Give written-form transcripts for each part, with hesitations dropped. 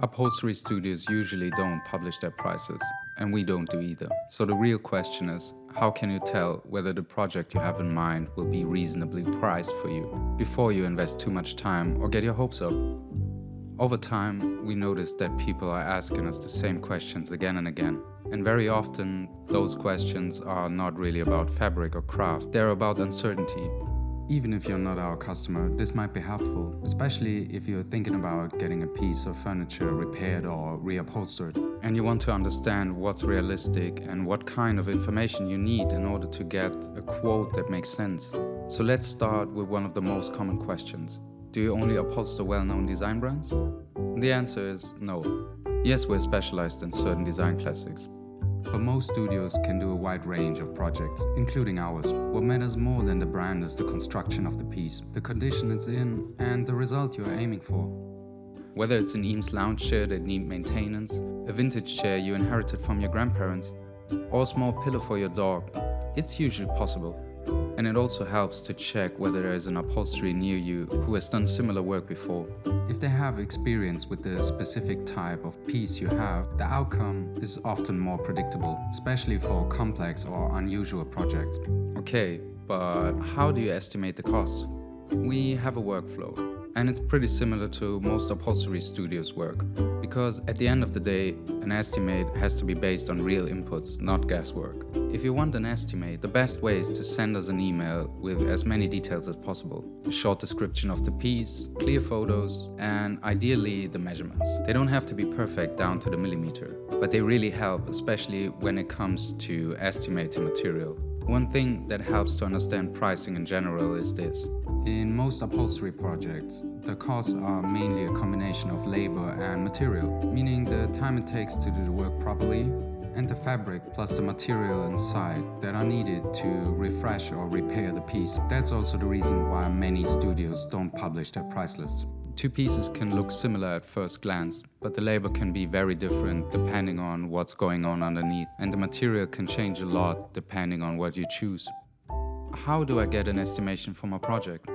Upholstery studios usually don't publish their prices, and we don't do either. So the real question is, how can you tell whether the project you have in mind will be reasonably priced for you before you invest too much time or get your hopes up? Over time, we noticed that people are asking us the same questions again and again. And very often, those questions are not really about fabric or craft, they're about uncertainty. Even if you're not our customer, this might be helpful, especially if you're thinking about getting a piece of furniture repaired or reupholstered, and you want to understand what's realistic and what kind of information you need in order to get a quote that makes sense. So let's start with one of the most common questions. Do you only upholster well-known design brands? The answer is no. Yes, we're specialized in certain design classics, but most studios can do a wide range of projects, including ours. What matters more than the brand is the construction of the piece, the condition it's in, and the result you're aiming for. Whether it's an Eames lounge chair that needs maintenance, a vintage chair you inherited from your grandparents, or a small pillow for your dog, it's usually possible. And it also helps to check whether there is an upholstery near you who has done similar work before. If they have experience with the specific type of piece you have, the outcome is often more predictable, especially for complex or unusual projects. Okay, but how do you estimate the cost? We have a workflow, and it's pretty similar to most upholstery studios' work, because at the end of the day, an estimate has to be based on real inputs, not guesswork. If you want an estimate, the best way is to send us an email with as many details as possible. A short description of the piece, clear photos, and ideally the measurements. They don't have to be perfect down to the millimeter, but they really help, especially when it comes to estimating material. One thing that helps to understand pricing in general is this. In most upholstery projects, the costs are mainly a combination of labor and material, meaning the time it takes to do the work properly, and the fabric plus the material inside that are needed to refresh or repair the piece. That's also the reason why many studios don't publish their price lists. Two pieces can look similar at first glance, but the labor can be very different depending on what's going on underneath, and the material can change a lot depending on what you choose. How do I get an estimation for my project?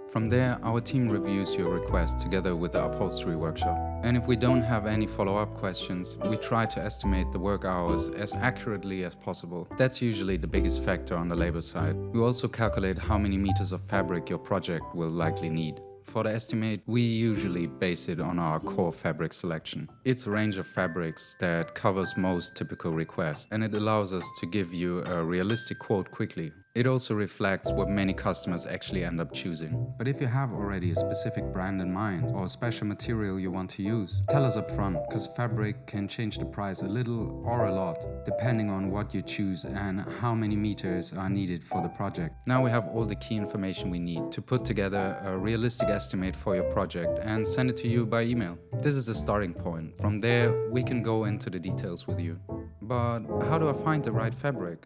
From there, our team reviews your request together with the upholstery workshop. And if we don't have any follow-up questions, we try to estimate the work hours as accurately as possible. That's usually the biggest factor on the labor side. We also calculate how many meters of fabric your project will likely need. For the estimate, we usually base it on our core fabric selection. It's a range of fabrics that covers most typical requests, and it allows us to give you a realistic quote quickly. It also reflects what many customers actually end up choosing. But if you have already a specific brand in mind or a special material you want to use, tell us up front, because fabric can change the price a little or a lot, depending on what you choose and how many meters are needed for the project. Now we have all the key information we need to put together a realistic estimate for your project and send it to you by email. This is the starting point. From there, we can go into the details with you. But how do I find the right fabric?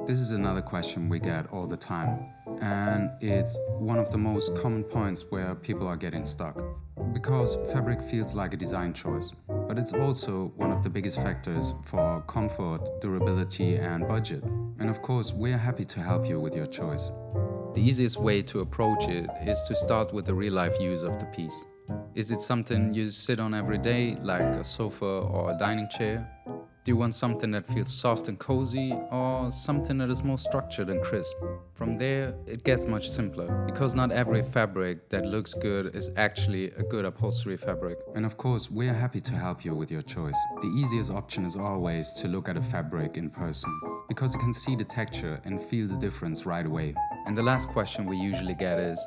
This is another question we get all the time, and it's one of the most common points where people are getting stuck. Because fabric feels like a design choice, but it's also one of the biggest factors for comfort, durability, and budget. And of course, we're happy to help you with your choice. The easiest way to approach it is to start with the real-life use of the piece. Is it something you sit on every day, like a sofa or a dining chair? Do you want something that feels soft and cozy, or something that is more structured and crisp? From there, it gets much simpler, because not every fabric that looks good is actually a good upholstery fabric. And of course, we're happy to help you with your choice. The easiest option is always to look at a fabric in person, because you can see the texture and feel the difference right away. And the last question we usually get is,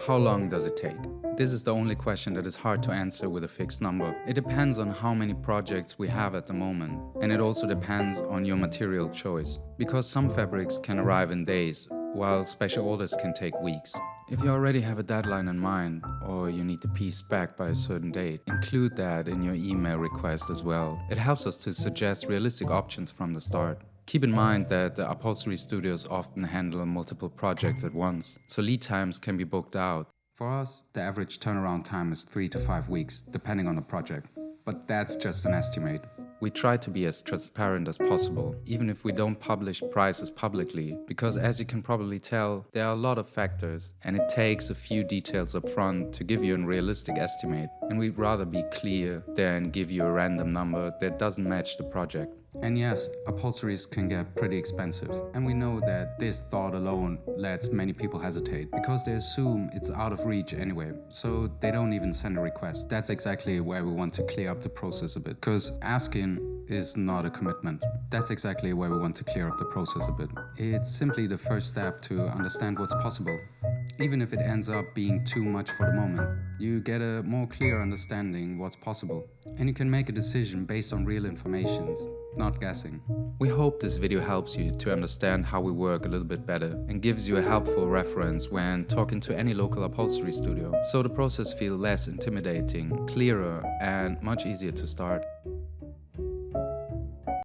how long does it take? This is the only question that is hard to answer with a fixed number. It depends on how many projects we have at the moment, and it also depends on your material choice, because some fabrics can arrive in days, while special orders can take weeks. If you already have a deadline in mind, or you need the piece back by a certain date, include that in your email request as well. It helps us to suggest realistic options from the start. Keep in mind that the upholstery studios often handle multiple projects at once, so lead times can be booked out. For us, the average turnaround time is 3 to 5 weeks, depending on the project. But that's just an estimate. We try to be as transparent as possible, even if we don't publish prices publicly, because as you can probably tell, there are a lot of factors and it takes a few details up front to give you a realistic estimate. And we'd rather be clear than give you a random number that doesn't match the project. And yes, upholsteries can get pretty expensive. And we know that this thought alone lets many people hesitate because they assume it's out of reach anyway, so they don't even send a request. That's exactly where we want to clear up the process a bit, because asking is not a commitment. That's exactly where we want to clear up the process a bit. It's simply the first step to understand what's possible. Even if it ends up being too much for the moment, you get a more clear understanding what's possible. And you can make a decision based on real information, not guessing. We hope this video helps you to understand how we work a little bit better and gives you a helpful reference when talking to any local upholstery studio, so the process feels less intimidating, clearer, and much easier to start.